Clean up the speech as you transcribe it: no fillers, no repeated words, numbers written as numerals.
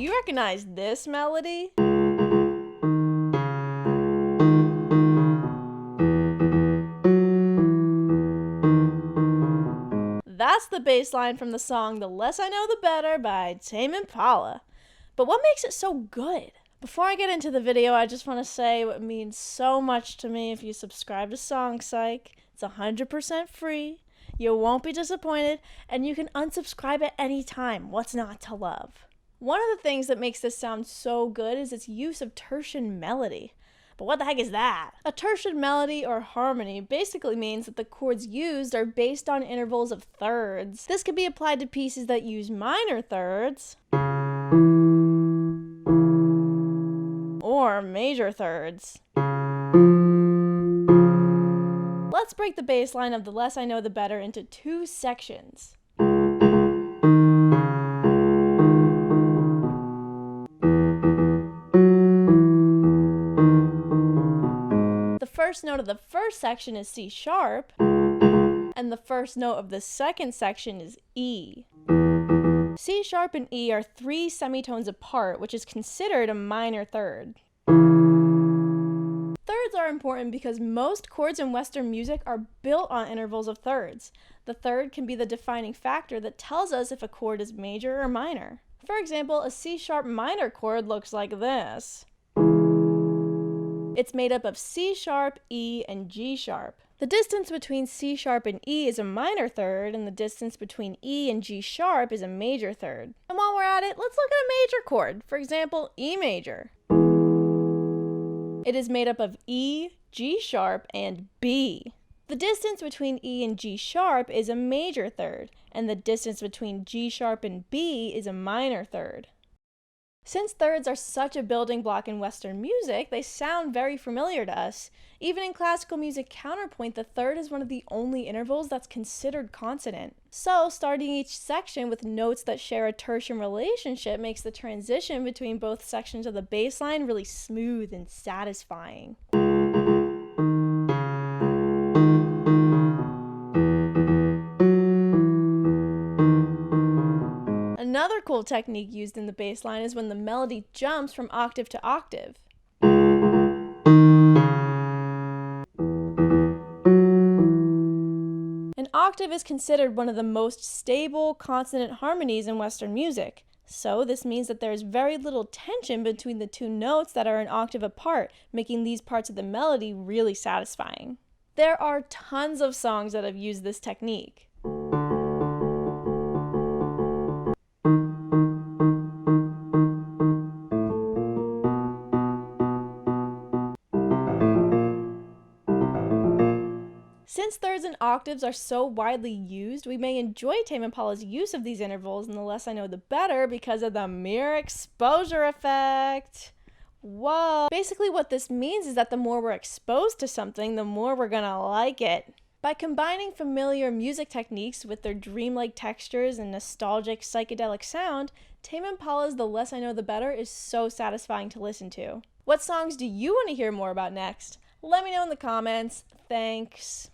you recognize this melody? That's the bass line from the song The Less I Know The Better by Tame Impala. But what makes it so good? Before I get into the video, I just want to say what means so much to me if you subscribe to Songpsych. It's 100% free, you won't be disappointed, and you can unsubscribe at any time. What's not to love? One of the things that makes this sound so good is its use of tertiary melody. But what the heck is that? A tertiary melody or harmony basically means that the chords used are based on intervals of thirds. This can be applied to pieces that use minor thirds or major thirds. Let's break the bass line of The Less I Know The Better into two sections. The first note of the first section is C sharp, and the first note of the second section is E. C sharp and E are 3 semitones apart, which is considered a minor third. Thirds are important because most chords in Western music are built on intervals of thirds. The third can be the defining factor that tells us if a chord is major or minor. For example, a C sharp minor chord looks like this. It's made up of C sharp, E, and G sharp. The distance between C sharp and E is a minor third, and the distance between E and G sharp is a major third. And while we're at it, let's look at a major chord. For example, E major. It is made up of E, G sharp, and B. The distance between E and G sharp is a major third, and the distance between G sharp and B is a minor third. Since thirds are such a building block in Western music, they sound very familiar to us. Even in classical music counterpoint, the third is one of the only intervals that's considered consonant. So, starting each section with notes that share a tertiary relationship makes the transition between both sections of the bass line really smooth and satisfying. Another cool technique used in the bass line is when the melody jumps from octave to octave. An octave is considered one of the most stable consonant harmonies in Western music. So this means that there is very little tension between the two notes that are an octave apart, making these parts of the melody really satisfying. There are tons of songs that have used this technique. Since thirds and octaves are so widely used, we may enjoy Tame Impala's use of these intervals in The Less I Know The Better because of the mere exposure effect. Whoa! Basically what this means is that the more we're exposed to something, the more we're gonna like it. By combining familiar music techniques with their dreamlike textures and nostalgic psychedelic sound, Tame Impala's The Less I Know The Better is so satisfying to listen to. What songs do you want to hear more about next? Let me know in the comments. Thanks.